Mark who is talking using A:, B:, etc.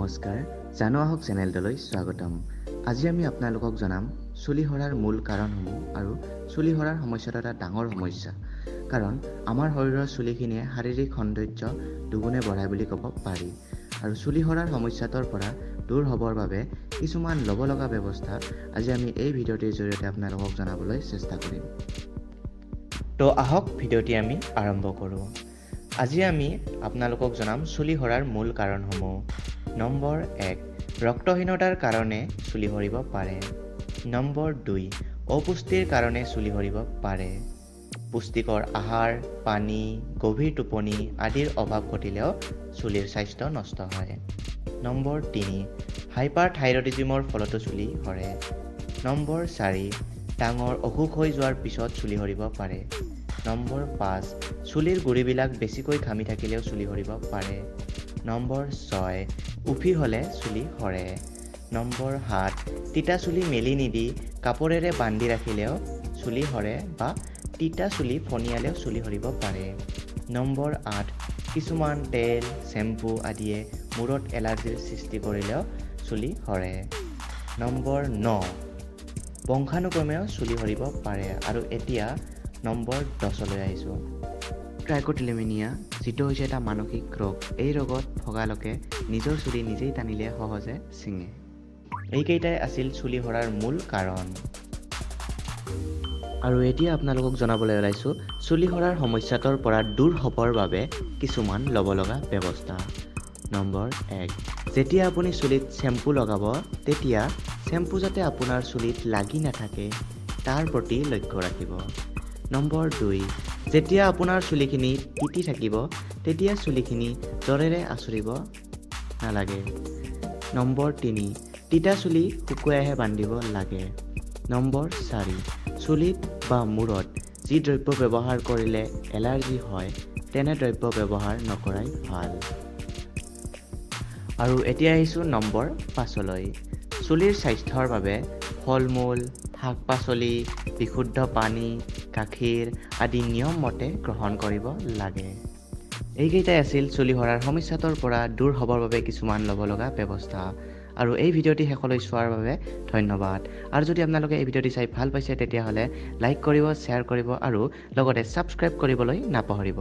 A: নমস্কাৰ, জানো আহক চেনেলটোলৈ স্বাগতম। আজি আমি আপোনালোকক জনাম চুলি সৰাৰ মূল কাৰণসমূহ আৰু চুলি সৰাৰ সমস্যাটো এটা ডাঙৰ সমস্যা। কাৰণ আমাৰ শৰীৰৰ চুলিখিনিয়ে শাৰীৰিক সৌন্দৰ্য দুগুণে বঢ়ায় বুলি ক'ব পাৰি। আৰু চুলি সৰাৰ সমস্যাটোৰ পৰা দূৰ হ'বৰ বাবে কিছুমান ল'ব লগা ব্যৱস্থা আজি আমি এই ভিডিঅ'টিৰ জৰিয়তে আপোনালোকক জনাবলৈ চেষ্টা কৰিম। তো আহক ভিডিঅ'টি আমি আৰম্ভ কৰোঁ। আজি আমি আপোনালোকক জনাম চুলি সৰাৰ মূল কাৰণসমূহ। নম্বৰ 1, ৰক্তহীনতাৰ কাৰণে চুলি সৰিব পাৰে। নম্বৰ 2, অপুষ্টিৰ কাৰণে চুলি সৰিব পাৰে। পুষ্টিকৰ আহাৰ, পানী, গভীৰ টোপনি আদিৰ অভাৱ ঘটিলেও চুলিৰ স্বাস্থ্য নষ্ট হয়। নম্বৰ 3, হাইপাৰথাইৰয়ডিজমৰ ফলতো চুলি সৰে। নম্বৰ 4, ডাঙৰ অসুখ হৈ যোৱাৰ পিছত চুলি সৰিব পাৰে। নম্বৰ 5, চুলিৰ গুৰিবিলাক বেছিকৈ ঘামি থাকিলেও চুলি সৰিব পাৰে। নম্বৰ 6, উফি হ'লে চুলি সৰে। নম্বৰ 7, তিতা চুলি মেলি নিদি কাপোৰেৰে বান্ধি ৰাখিলেও চুলি সৰে বা তিতা চুলি ফণিয়ালেও চুলি সৰিব পাৰে। নম্বৰ 8, কিছুমান তেল, শ্বেম্পু আদিয়ে মূৰত এলাৰ্জিৰ সৃষ্টি কৰিলেও চুলি সৰে। নম্বৰ 9, বংশানুক্ৰমেও চুলি সৰিব পাৰে। আৰু এতিয়া নম্বৰ 10লৈ আহিছোঁ। ট্ৰাইকোটিলেমিনিয়া, যিটো হৈছে এটা মানসিক ৰোগ। এই ৰোগত ভগা লোকে নিজৰ চুলি নিজেই টানিলে সহজে ছিঙে। এইকেইটাই আছিল চুলি সৰাৰ মূল কাৰণ। আৰু এতিয়া আপোনালোকক জনাবলৈ ওলাইছোঁ চুলি সৰাৰ সমস্যাটোৰ পৰা দূৰ হ'বৰ বাবে কিছুমান ল'ব লগা ব্যৱস্থা। নম্বৰ 1, যেতিয়া আপুনি চুলিত শ্বেম্পু লগাব তেতিয়া শ্বেম্পু যাতে আপোনাৰ চুলিত লাগি নাথাকে তাৰ প্ৰতি লক্ষ্য ৰাখিব। নম্বৰ 2, যেতিয়া আপোনাৰ চুলিখিনি তিতি থাকিব তেতিয়া চুলিখিনি জৰেৰে আঁচুৰিব নালাগে। নম্বৰ 3, তিতা চুলি শুকুৱাইহে বান্ধিব লাগে। নম্বৰ 4, চুলিত বা মূৰত যি দ্ৰব্য ব্যৱহাৰ কৰিলে এলাৰ্জি হয় তেনে দ্ৰব্য ব্যৱহাৰ নকৰাই ভাল। আৰু এতিয়া আহিছোঁ নম্বৰ 5লৈ। চুলিৰ স্বাস্থ্যৰ বাবে ফল-মূল, শাক-পাচলি, বিশুদ্ধ পানী, গাখীৰ আদি নিয়মমতে গ্ৰহণ কৰিব লাগে। এইকেইটাই আছিল চুলি সৰাৰ সমস্যাটোৰ পৰা দূৰ হ'বৰ বাবে কিছুমান ল'ব লগা ব্যৱস্থা। আৰু এই ভিডিঅ'টি শেষলৈ চোৱাৰ বাবে ধন্যবাদ। আৰু যদি আপোনালোকে এই ভিডিঅ'টি চাই ভাল পাইছে তেতিয়াহ'লে লাইক কৰিব, শ্বেয়াৰ কৰিব আৰু লগতে ছাবস্ক্ৰাইব কৰিবলৈ নাপাহৰিব।